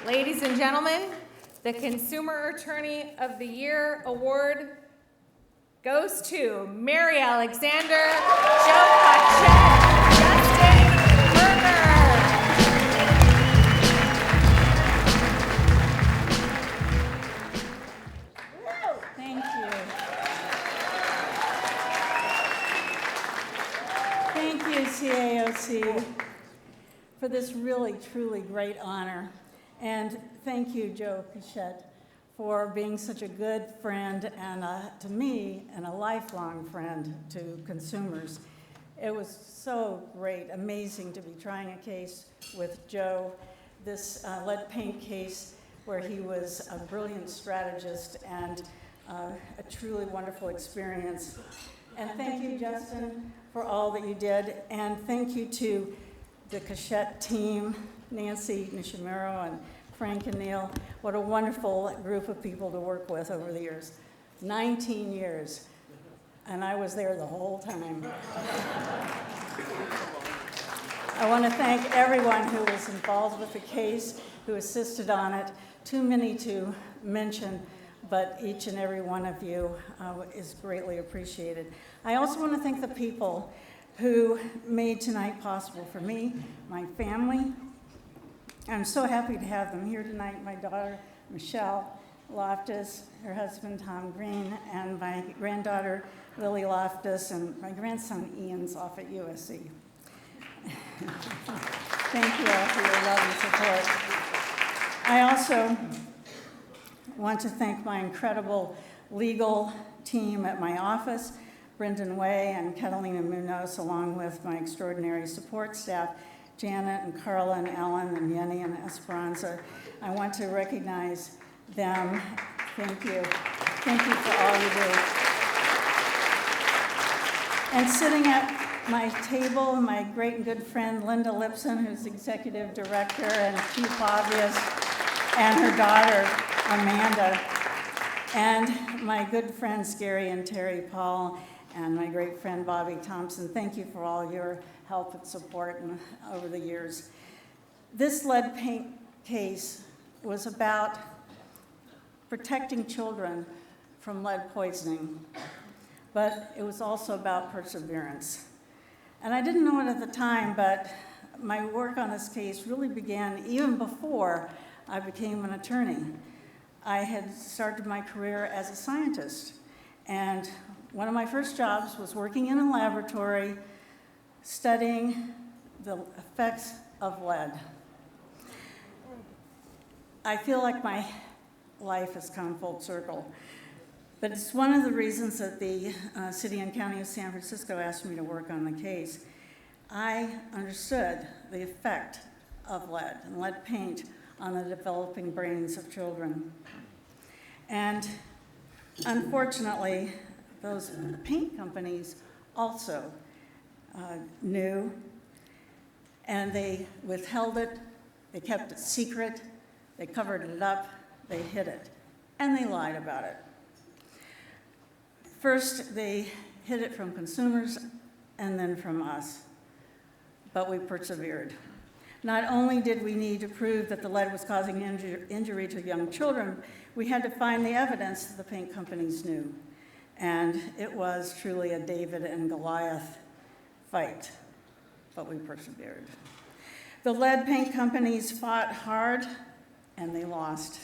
Ladies and gentlemen, the Consumer Attorney of the Year award goes to Mary Alexander, Joe Pachet, Justin Berger. Thank you. Thank you, CAOC, for this really, truly great honor. And thank you, Joe Pachet, for being such a good friend and to me, and a lifelong friend to consumers. It was so great, amazing to be trying a case with Joe, this lead paint case where he was a brilliant strategist and a truly wonderful experience. And thank you, Justin, for all that you did. And thank you to the Cachette team, Nancy Nishimuro and Frank and Neil. What a wonderful group of people to work with over the years. 19 years, and I was there the whole time. I want to thank everyone who was involved with the case, who assisted on it. Too many to mention, but each and every one of you is greatly appreciated. I also want to thank the people who made tonight possible for me, my family. I'm so happy to have them here tonight. My daughter, Michelle Loftus, her husband, Tom Green, and my granddaughter, Lily Loftus, and my grandson, Ian's off at USC. Thank you all for your love and support. I also want to thank my incredible legal team at my office, Brendan Way and Catalina Munoz, along with my extraordinary support staff, Janet and Carla and Ellen and Yenny and Esperanza. I want to recognize them. Thank you. Thank you for all you do. And sitting at my table, my great and good friend, Linda Lipson, who's executive director and chief lobbyist, and her daughter, Amanda, and my good friends, Gary and Terry Paul, and my great friend, Bobby Thompson. Thank you for all your help and support over the years. This lead paint case was about protecting children from lead poisoning, but it was also about perseverance. And I didn't know it at the time, but my work on this case really began even before I became an attorney. I had started my career as a scientist, and one of my first jobs was working in a laboratory studying the effects of lead. I feel like my life has come full circle, but it's one of the reasons that the City and County of San Francisco asked me to work on the case. I understood the effect of lead and lead paint on the developing brains of children. And unfortunately, those paint companies also knew, and they withheld it, they kept it secret, they covered it up, they hid it, and they lied about it. First, they hid it from consumers, and then from us, but we persevered. Not only did we need to prove that the lead was causing injury to young children, we had to find the evidence that the paint companies knew. And it was truly a David and Goliath fight, but we persevered. The lead paint companies fought hard, and they lost.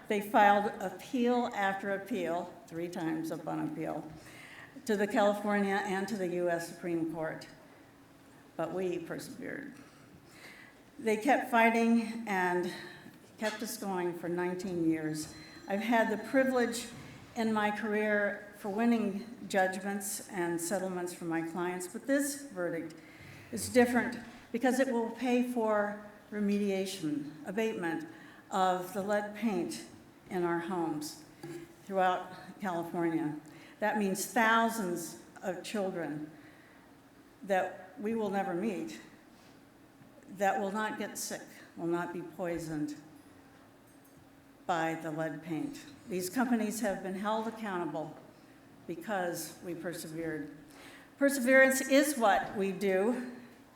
They filed appeal after appeal, 3 times up on appeal, to the California and to the US Supreme Court, but we persevered. They kept fighting and kept us going for 19 years. I've had the privilege in my career for winning judgments and settlements for my clients, but this verdict is different because it will pay for remediation, abatement of the lead paint in our homes throughout California. That means thousands of children that we will never meet, that will not get sick, will not be poisoned by the lead paint. These companies have been held accountable because we persevered. Perseverance is what we do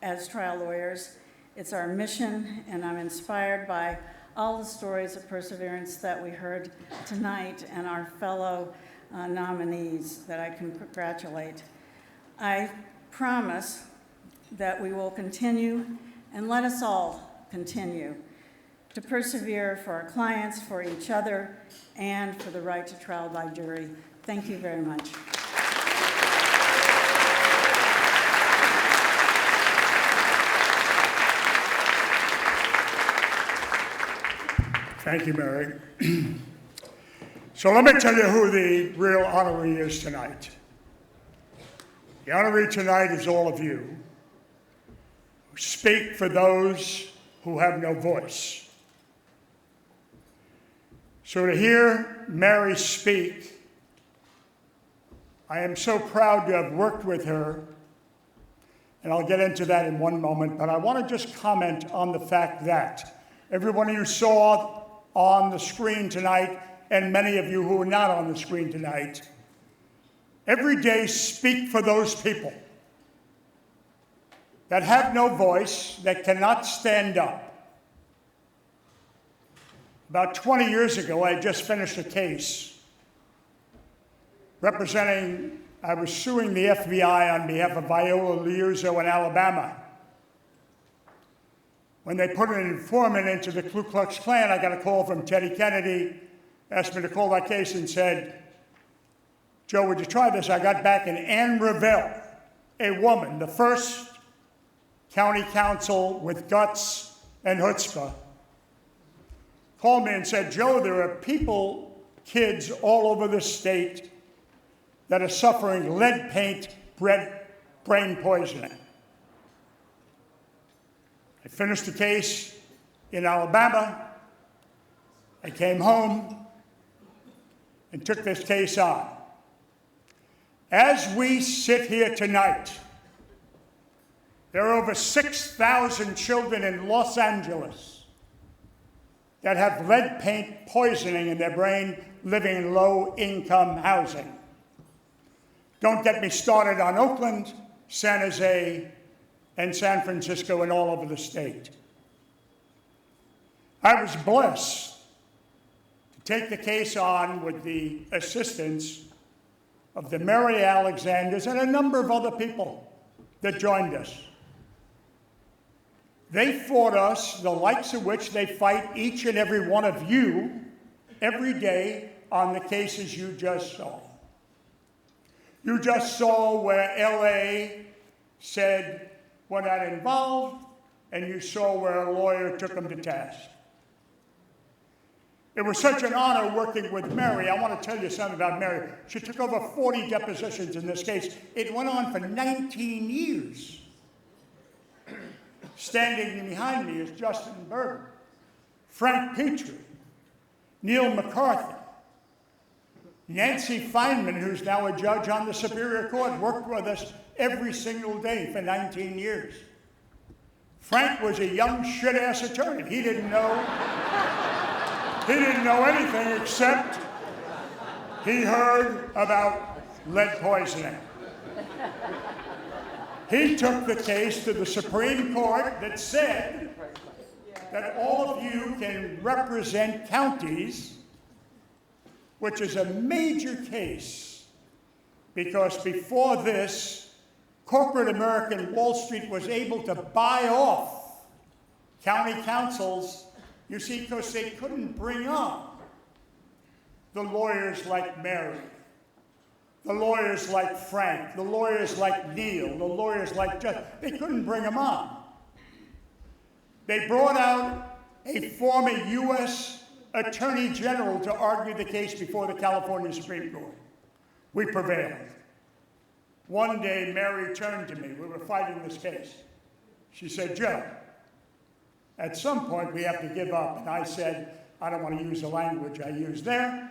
as trial lawyers. It's our mission, and I'm inspired by all the stories of perseverance that we heard tonight and our fellow nominees that I can congratulate. I promise that we will continue, and let us all continue, to persevere for our clients, for each other, and for the right to trial by jury. Thank you very much. Thank you, Mary. So let me tell you who the real honoree is tonight. The honoree tonight is all of you who speak for those who have no voice. So to hear Mary speak, I am so proud to have worked with her, and I'll get into that in one moment, but I want to just comment on the fact that everyone you saw on the screen tonight, and many of you who are not on the screen tonight, every day speak for those people that have no voice, that cannot stand up. About 20 years ago, I had just finished a case I was suing the FBI on behalf of Viola Liuzzo in Alabama. When they put an informant into the Ku Klux Klan, I got a call from Teddy Kennedy, asked me to call that case and said, Joe, would you try this? I got back, and Ann Revelle, a woman, the first county council with guts and chutzpah, called me and said, Joe, there are people, kids all over the state that are suffering lead paint brain poisoning. I finished the case in Alabama. I came home and took this case on. As we sit here tonight, there are over 6,000 children in Los Angeles that have lead paint poisoning in their brain living in low-income housing. Don't get me started on Oakland, San Jose, and San Francisco and all over the state. I was blessed to take the case on with the assistance of the Mary Alexanders and a number of other people that joined us. They fought us, the likes of which they fight each and every one of you every day on the cases you just saw. You just saw where LA said we're not involved, and you saw where a lawyer took them to task. It was such an honor working with Mary. I want to tell you something about Mary. She took over 40 depositions in this case. It went on for 19 years. Standing behind me is Justin Berger, Frank Petrie, Neil McCarthy, Nancy Feynman, who's now a judge on the Superior Court, worked with us every single day for 19 years. Frank was a young shit-ass attorney. He didn't know anything except he heard about lead poisoning. He took the case to the Supreme Court that said that all of you can represent counties, which is a major case, because before this, corporate American Wall Street was able to buy off county councils, you see, because they couldn't bring on the lawyers like Mary, the lawyers like Frank, the lawyers like Neil, the lawyers like Justin. They couldn't bring them on. They brought out a former U.S. Attorney General to argue the case before the California Supreme Court. We prevailed. One day, Mary turned to me. We were fighting this case. She said, Joe, at some point we have to give up. And I said, I don't want to use the language I used there,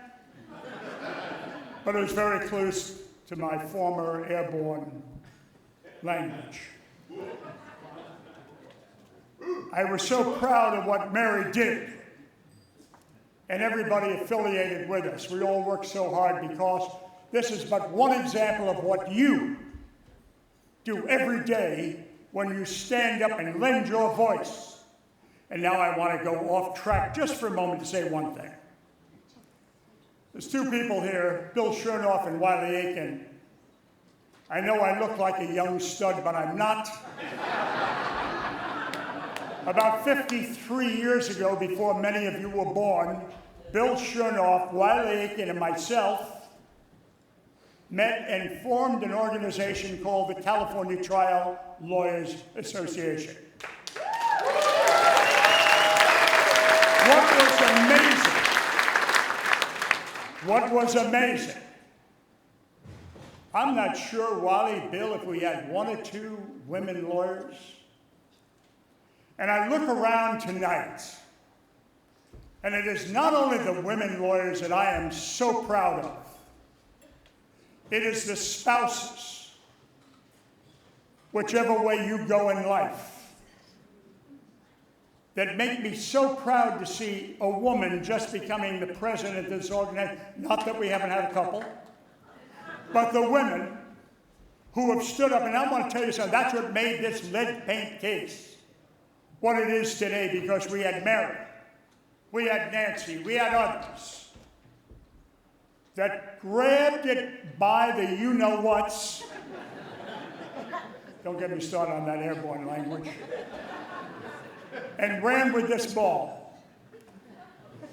but it was very close to my former airborne language. I was so proud of what Mary did, and everybody affiliated with us. We all worked so hard because this is but one example of what you do every day when you stand up and lend your voice And now I want to go off track just for a moment to say one thing. There's two people here, Bill Chernoff and Wiley Aiken. I know I look like a young stud, but I'm not. About 53 years ago, before many of you were born, Bill Chernoff, Wiley Aiken, and myself met and formed an organization called the California Trial Lawyers Association. What was amazing? I'm not sure, Wally, Bill, if we had one or two women lawyers. And I look around tonight, and it is not only the women lawyers that I am so proud of, it is the spouses, whichever way you go in life, that make me so proud to see a woman just becoming the president of this organization. Not that we haven't had a couple, but the women who have stood up. And I want to tell you something, that's what made this lead paint case what it is today, because we had Mary, we had Nancy, we had others that grabbed it by the you-know-whats. Don't get me started on that airborne language. And ran with this ball.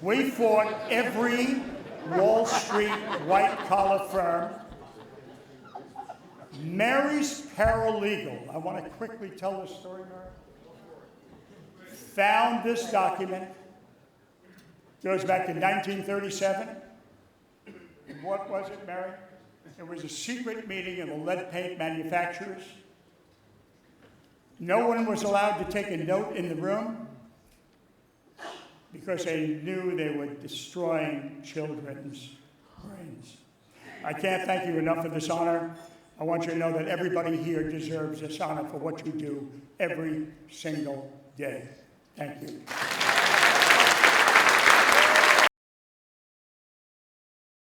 We fought every Wall Street white-collar firm. Mary's paralegal, I want to quickly tell this story, Mary, found this document. Goes back to 1937. And what was it, Mary? It was a secret meeting of the lead paint manufacturers. No one was allowed to take a note in the room because they knew they were destroying children's brains. I can't thank you enough for this honor. I want you to know that everybody here deserves this honor for what you do every single day. Thank you.